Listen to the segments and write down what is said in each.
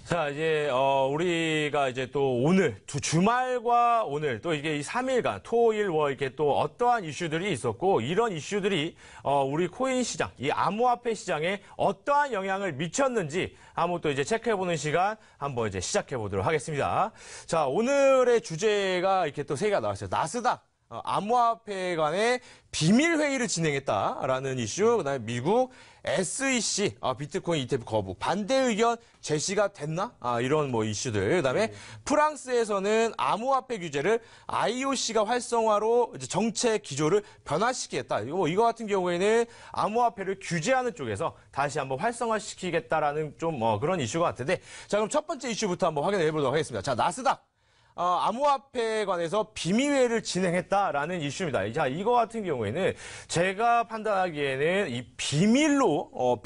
자, 이제, 우리가 이제 또 오늘, 주말과 오늘, 또 이게 이 3일간, 토일, 월, 이렇게 또 어떠한 이슈들이 있었고, 이런 이슈들이, 우리 코인 시장, 이 암호화폐 시장에 어떠한 영향을 미쳤는지, 한번 또 이제 체크해보는 시간, 한번 이제 시작해보도록 하겠습니다. 자, 오늘의 주제가 이렇게 또 세 개가 나왔어요. 나스닥. 암호화폐 간의 비밀회의를 진행했다라는 이슈, 그 다음에 미국 SEC, 비트코인 ETF 거부, 반대 의견 제시가 됐나? 이런 뭐 이슈들. 그 다음에 프랑스에서는 암호화폐 규제를 IOC가 활성화로 이제 정책 기조를 변화시키겠다. 이거 같은 경우에는 암호화폐를 규제하는 쪽에서 다시 한번 활성화시키겠다라는 좀 그런 이슈가 같은데. 자, 그럼 첫 번째 이슈부터 한번 확인해 보도록 하겠습니다. 자, 나스닥. 암호화폐에 관해서 비밀회의를 진행했다라는 이슈입니다. 자, 이거 같은 경우에는 제가 판단하기에는 이 비밀로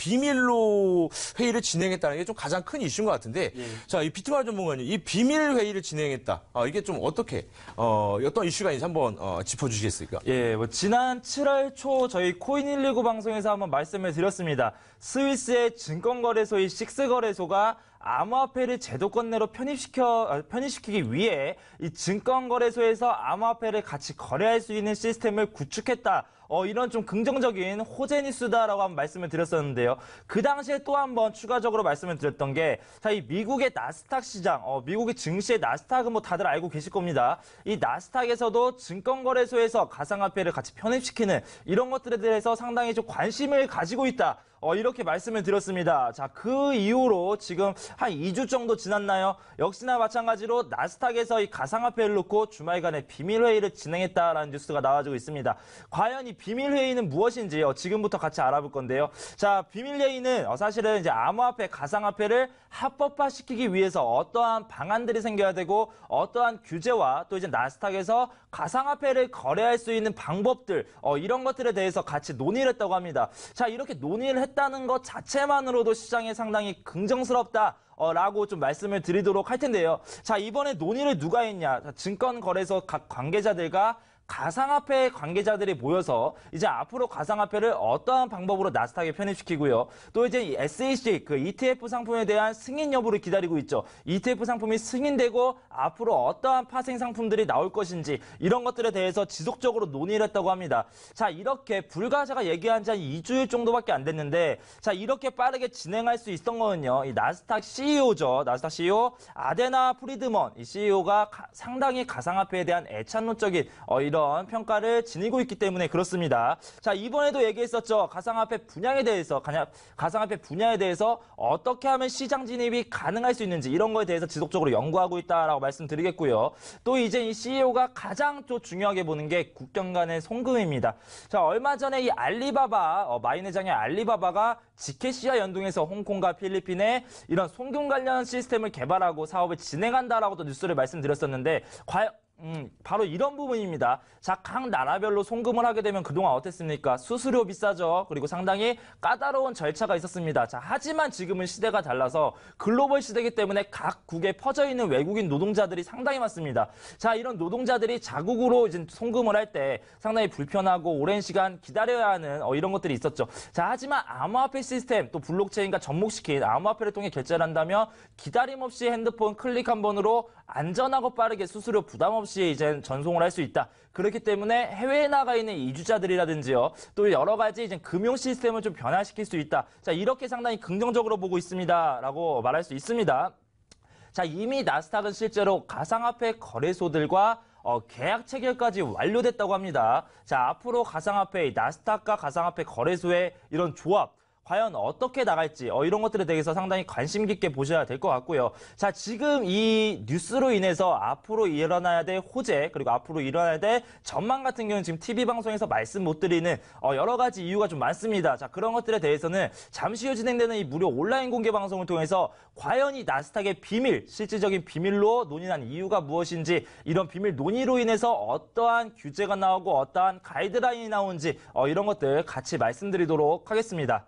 회의를 진행했다는 게 좀 가장 큰 이슈인 것 같은데, 예. 자, 이 비트마르 전문가님, 이 비밀회의를 진행했다. 이게 좀 어떻게, 어떤 이슈가 있는지 한번 짚어주시겠습니까? 예, 지난 7월 초 저희 코인119 방송에서 한번 말씀을 드렸습니다. 스위스의 증권거래소의 식스거래소가 암호화폐를 제도권 내로 편입시키기 위해 이 증권거래소에서 암호화폐를 같이 거래할 수 있는 시스템을 구축했다. 이런 좀 긍정적인 호재 뉴스다라고 한번 말씀을 드렸었는데요. 그 당시에 또 한번 추가적으로 말씀을 드렸던 게, 자, 이 미국의 나스닥 시장, 미국의 증시의 나스닥은 뭐 다들 알고 계실 겁니다. 이 나스닥에서도 증권거래소에서 가상화폐를 같이 편입시키는 이런 것들에 대해서 상당히 좀 관심을 가지고 있다. 이렇게 말씀을 드렸습니다. 자, 그 이후로 지금 한 2주 정도 지났나요? 역시나 마찬가지로 나스닥에서 이 가상화폐를 놓고 주말간에 비밀회의를 진행했다라는 뉴스가 나와주고 있습니다. 과연 이 비밀회의는 무엇인지 지금부터 같이 알아볼 건데요. 자, 비밀회의는 사실은 이제 암호화폐, 가상화폐를 합법화시키기 위해서 어떠한 방안들이 생겨야 되고, 어떠한 규제와 또 이제 나스닥에서 가상화폐를 거래할 수 있는 방법들, 이런 것들에 대해서 같이 논의를 했다고 합니다. 자, 이렇게 논의를 했다는 것 자체만으로도 시장에 상당히 긍정스럽다. 라고 좀 말씀을 드리도록 할 텐데요. 자, 이번에 논의를 누가 했냐? 증권거래소 각 관계자들과 가상화폐 관계자들이 모여서 이제 앞으로 가상화폐를 어떠한 방법으로 나스닥에 편입시키고요. 또 이제 이 SEC 그 ETF 상품에 대한 승인 여부를 기다리고 있죠. ETF 상품이 승인되고 앞으로 어떠한 파생 상품들이 나올 것인지 이런 것들에 대해서 지속적으로 논의를 했다고 합니다. 자, 이렇게 불과 제가 얘기한 지 한 2주일 정도밖에 안 됐는데, 자, 이렇게 빠르게 진행할 수 있었던 거는요. 이 나스닥 CEO죠. 나스닥 CEO 아데나 프리드먼 이 CEO가 상당히 가상화폐에 대한 애착론적인 이런 평가를 지니고 있기 때문에 그렇습니다. 자, 이번에도 얘기했었죠. 가상화폐 분야에 대해서 어떻게 하면 시장 진입이 가능할 수 있는지 이런 거에 대해서 지속적으로 연구하고 있다라고 말씀드리겠고요. 또 이제 이 CEO가 가장 또 중요하게 보는 게 국경 간의 송금입니다. 자, 얼마 전에 이 알리바바 마이내장의 알리바바가 지켓시와 연동해서 홍콩과 필리핀에 이런 송금 관련 시스템을 개발하고 사업을 진행한다라고도 뉴스를 말씀드렸었는데, 과연 바로 이런 부분입니다. 자, 각 나라별로 송금을 하게 되면 그동안 어땠습니까? 수수료 비싸죠. 그리고 상당히 까다로운 절차가 있었습니다. 자, 하지만 지금은 시대가 달라서 글로벌 시대이기 때문에 각국에 퍼져 있는 외국인 노동자들이 상당히 많습니다. 자, 이런 노동자들이 자국으로 이제 송금을 할 때 상당히 불편하고 오랜 시간 기다려야 하는 이런 것들이 있었죠. 자, 하지만 암호화폐 시스템 또 블록체인과 접목시킨 암호화폐를 통해 결제를 한다면 기다림 없이 핸드폰 클릭 한 번으로 안전하고 빠르게 수수료 부담 없이 이제 전송을 할 수 있다. 그렇기 때문에 해외에 나가 있는 이주자들이라든지요, 또 여러 가지 이제 금융 시스템을 좀 변화시킬 수 있다. 자, 이렇게 상당히 긍정적으로 보고 있습니다라고 말할 수 있습니다. 자, 이미 나스닥은 실제로 가상화폐 거래소들과 계약 체결까지 완료됐다고 합니다. 자, 앞으로 가상화폐, 나스닥과 가상화폐 거래소의 이런 조합, 과연 어떻게 나갈지 이런 것들에 대해서 상당히 관심 깊게 보셔야 될 것 같고요. 자, 지금 이 뉴스로 인해서 앞으로 일어나야 될 호재, 그리고 앞으로 일어나야 될 전망 같은 경우는 지금 TV 방송에서 말씀 못 드리는 여러 가지 이유가 좀 많습니다. 자, 그런 것들에 대해서는 잠시 후 진행되는 이 무료 온라인 공개 방송을 통해서 과연 이 나스닥의 비밀, 실질적인 비밀로 논의한 이유가 무엇인지, 이런 비밀 논의로 인해서 어떠한 규제가 나오고 어떠한 가이드라인이 나오는지 이런 것들 같이 말씀드리도록 하겠습니다.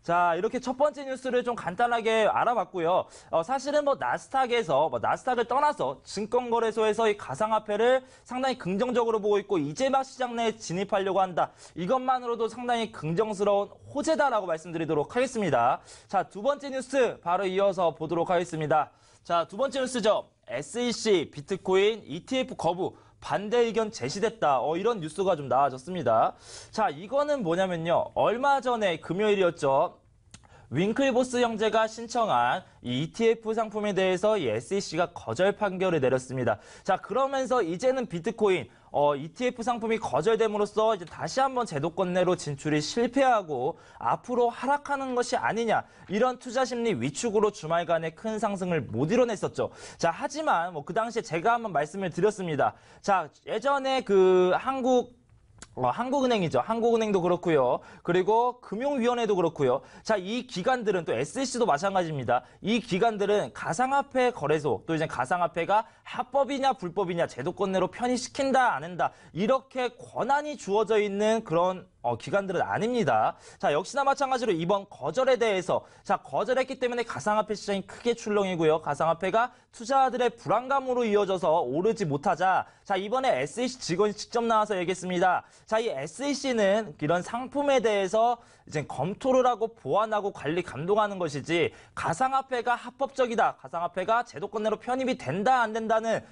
자, 이렇게 첫 번째 뉴스를 좀 간단하게 알아봤고요. 사실은 나스닥을 떠나서 증권거래소에서 이 가상화폐를 상당히 긍정적으로 보고 있고 이제 막 시장 내에 진입하려고 한다. 이것만으로도 상당히 긍정스러운 호재다라고 말씀드리도록 하겠습니다. 자, 두 번째 뉴스 바로 이어서 보도록 하겠습니다. 자, 두 번째 뉴스죠. SEC 비트코인 ETF 거부. 반대 의견 제시됐다. 이런 뉴스가 좀 나와졌습니다. 자, 이거는 뭐냐면요. 얼마 전에 금요일이었죠. 윙클보스 형제가 신청한 이 ETF 상품에 대해서 이 SEC가 거절 판결을 내렸습니다. 자, 그러면서 이제는 비트코인 ETF 상품이 거절됨으로써 이제 다시 한번 제도권 내로 진출이 실패하고 앞으로 하락하는 것이 아니냐 이런 투자 심리 위축으로 주말간에 큰 상승을 못 이뤄냈었죠. 자, 하지만 그 당시에 제가 한번 말씀을 드렸습니다. 자, 예전에 그 한국은행이죠. 한국은행도 그렇고요. 그리고 금융위원회도 그렇고요. 자, 이 기관들은 또 SEC도 마찬가지입니다. 이 기관들은 가상화폐 거래소 또 이제 가상화폐가 합법이냐 불법이냐 제도권 내로 편입시킨다 안 한다 이렇게 권한이 주어져 있는 그런 기관들은 아닙니다. 자, 역시나 마찬가지로 이번 거절에 대해서 거절했기 때문에 가상화폐 시장이 크게 출렁이고요. 가상화폐가 투자자들의 불안감으로 이어져서 오르지 못하자 이번에 SEC 직원이 직접 나와서 얘기했습니다. 자, 이 SEC는 이런 상품에 대해서 이제 검토를 하고 보완하고 관리 감독하는 것이지 가상화폐가 합법적이다. 가상화폐가 제도권 내로 편입이 된다 안 된다는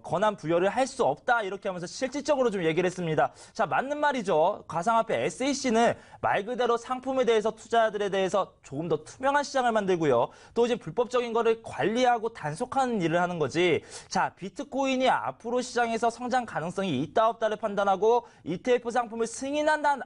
권한 부여를 할 수 없다. 이렇게 하면서 실질적으로 좀 얘기를 했습니다. 자, 맞는 말이죠. 가상화폐 SEC는 말 그대로 상품에 대해서 투자자들에 대해서 조금 더 투명한 시장을 만들고요. 또 이제 불법적인 거를 관리하고 단속하는 일을 하는 거지. 자, 비트코인이 앞으로 시장에서 성장 가능성이 있다 없다를 판단하고 ETF 상품을 승인한다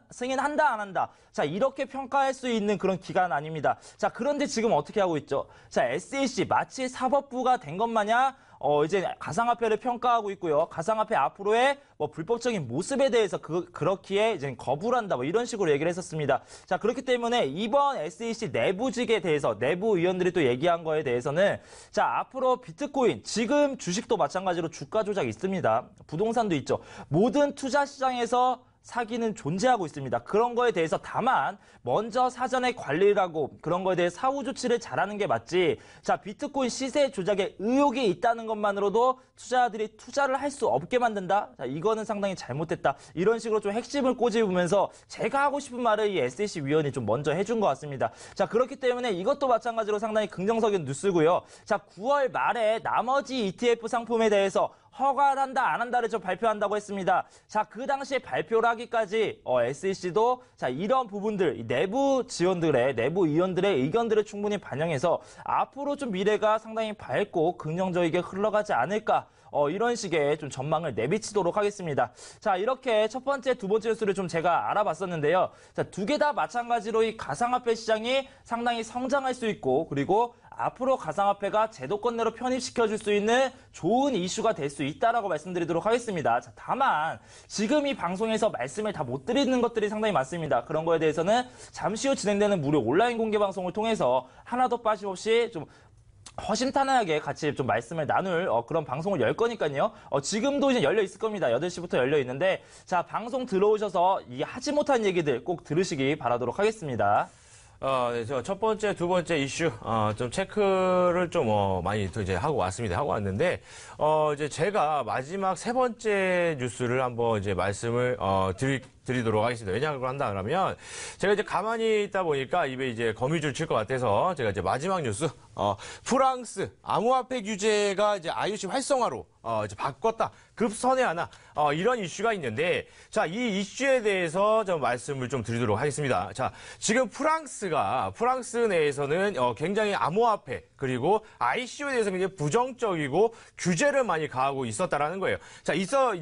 안 한다. 자, 이렇게 평가할 수 있는 그런 기관 아닙니다. 자, 그런데 지금 어떻게 하고 있죠? 자, SEC 마치 사법부가 된 것 마냥 이제 가상화폐를 평가하고 있고요. 가상화폐 앞으로의 불법적인 모습에 대해서 그렇기에 이제 거부를 한다. 이런 식으로 얘기를 했었습니다. 자, 그렇기 때문에 이번 SEC 내부직에 대해서 내부 의원들이 또 얘기한 거에 대해서는 자, 앞으로 비트코인 지금 주식도 마찬가지로 주가 조작이 있습니다. 부동산도 있죠. 모든 투자 시장에서 사기는 존재하고 있습니다. 그런 거에 대해서 다만 먼저 사전에 관리를 하고 그런 거에 대해 사후 조치를 잘하는 게 맞지. 자, 비트코인 시세 조작에 의혹이 있다는 것만으로도 투자자들이 투자를 할 수 없게 만든다. 자, 이거는 상당히 잘못됐다. 이런 식으로 좀 핵심을 꼬집으면서 제가 하고 싶은 말을 이 SEC 위원이 좀 먼저 해준 것 같습니다. 자, 그렇기 때문에 이것도 마찬가지로 상당히 긍정적인 뉴스고요. 자, 9월 말에 나머지 ETF 상품에 대해서 허가를 한다 안 한다를 좀 발표한다고 했습니다. 자, 그 당시에 발표를 하기까지 SEC도 자, 이런 부분들 내부 의원들의 의견들을 충분히 반영해서 앞으로 좀 미래가 상당히 밝고 긍정적이게 흘러가지 않을까 이런 식의 좀 전망을 내비치도록 하겠습니다. 자, 이렇게 첫 번째, 두 번째 뉴스를 좀 제가 알아봤었는데요. 자, 두 개 다 마찬가지로 이 가상화폐 시장이 상당히 성장할 수 있고 그리고 앞으로 가상화폐가 제도권 내로 편입시켜줄 수 있는 좋은 이슈가 될 수 있다라고 말씀드리도록 하겠습니다. 자, 다만 지금 이 방송에서 말씀을 다 못 드리는 것들이 상당히 많습니다. 그런 거에 대해서는 잠시 후 진행되는 무료 온라인 공개 방송을 통해서 하나도 빠짐없이 좀 허심탄회하게 같이 좀 말씀을 나눌 그런 방송을 열 거니까요. 지금도 이제 열려 있을 겁니다. 8시부터 열려 있는데 자, 방송 들어오셔서 이 하지 못한 얘기들 꼭 들으시기 바라도록 하겠습니다. 네, 저 첫 번째, 두 번째 이슈, 좀 체크를 좀, 많이 또 이제 하고 왔습니다. 하고 왔는데, 이제 제가 마지막 세 번째 뉴스를 한번 이제 말씀을, 드리도록 하겠습니다. 왜냐하고 한다 그러면 제가 이제 가만히 있다 보니까 입에 이제 거미줄 칠 것 같아서 제가 이제 마지막 뉴스, 프랑스 암호화폐 규제가 이제 IOC 활성화로 이제 바꿨다. 급선회하나 이런 이슈가 있는데 자, 이 이슈에 대해서 좀 말씀을 좀 드리도록 하겠습니다. 자, 지금 프랑스 내에서는 굉장히 암호화폐 그리고 ICO에 대해서 굉장히 부정적이고 규제를 많이 가하고 있었다라는 거예요. 자,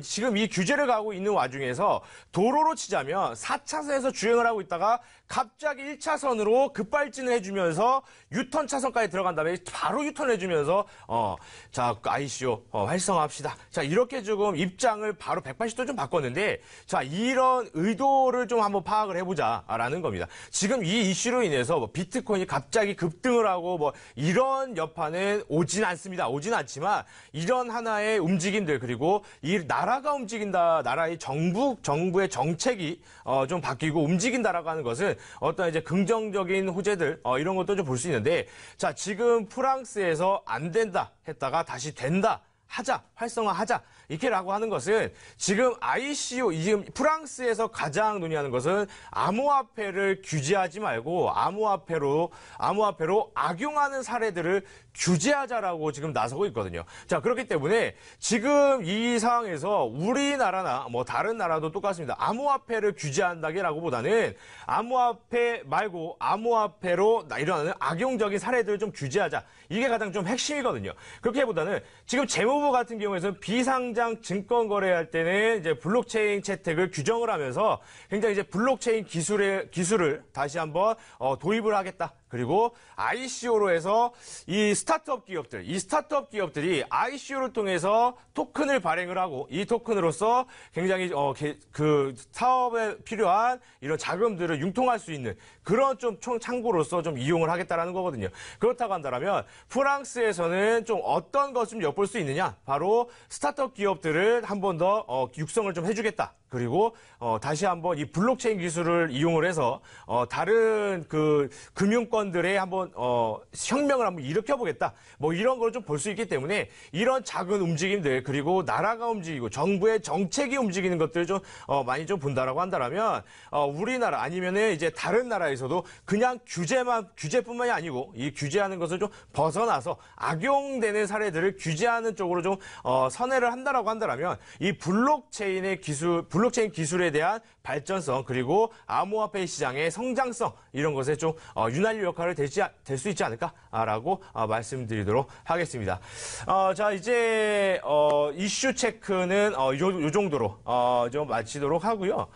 지금 이 규제를 가하고 있는 와중에서 도로로 치자면 4차선에서 주행을 하고 있다가 갑자기 1차선으로 급발진을 해주면서 유턴 차선까지 들어간 다음에 바로 유턴을 해주면서 자, ICO 활성화합시다. 자, 이렇게 조금 입장을 바로 180도 좀 바꿨는데 자, 이런 의도를 좀 한번 파악을 해보자라는 겁니다. 지금 이 이슈로 인해서 비트코인이 갑자기 급등을 하고 이런 여파는 오진 않습니다. 오진 않지만 이런 하나의 움직임들 그리고 이 나라가 움직인다, 나라의 정부의 정책 정책이 좀 바뀌고 움직인다라고 하는 것은 어떤 이제 긍정적인 호재들 이런 것도 좀 볼 수 있는데, 자, 지금 프랑스에서 안 된다 했다가 다시 된다. 하자, 활성화하자, 이렇게라고 하는 것은 지금 ICO, 지금 프랑스에서 가장 논의하는 것은 암호화폐를 규제하지 말고 암호화폐로 악용하는 사례들을 규제하자라고 지금 나서고 있거든요. 자, 그렇기 때문에 지금 이 상황에서 우리나라나 뭐 다른 나라도 똑같습니다. 암호화폐를 규제한다기라고 보다는 암호화폐 말고 암호화폐로 일어나는 악용적인 사례들을 좀 규제하자. 이게 가장 좀 핵심이거든요. 그렇게보다는 지금 재무부 같은 경우에는 비상장 증권 거래할 때는 이제 블록체인 채택을 규정을 하면서 굉장히 이제 블록체인 기술을 다시 한번 도입을 하겠다. 그리고 ICO로 해서 이 스타트업 기업들이 ICO를 통해서 토큰을 발행을 하고 이 토큰으로서 굉장히 그 사업에 필요한 이런 자금들을 융통할 수 있는 그런 좀 창구로서 좀 이용을 하겠다라는 거거든요. 그렇다고 한다면 프랑스에서는 좀 어떤 것 좀 엿볼 수 있느냐? 바로 스타트업 기업들을 한 번 더 육성을 좀 해주겠다. 그리고 다시 한번 이 블록체인 기술을 이용을 해서 다른 그 금융권들의 한번 혁명을 한번 일으켜보겠다. 뭐 이런 걸 좀 볼 수 있기 때문에 이런 작은 움직임들 그리고 나라가 움직이고 정부의 정책이 움직이는 것들을 좀 많이 좀 본다라고 한다면 우리나라 아니면은 이제 다른 나라에서도 그냥 규제뿐만이 아니고 이 규제하는 것을 좀 벗어나서 악용되는 사례들을 규제하는 쪽으로 좀 선회를 한다라고 한다면 이 블록체인 기술에 대한 발전성 그리고 암호화폐 시장의 성장성 이런 것에 좀 윤활유 역할을 될 수 있지 않을까라고 말씀드리도록 하겠습니다. 자, 이제 이슈 체크는 요 정도로 좀 마치도록 하고요.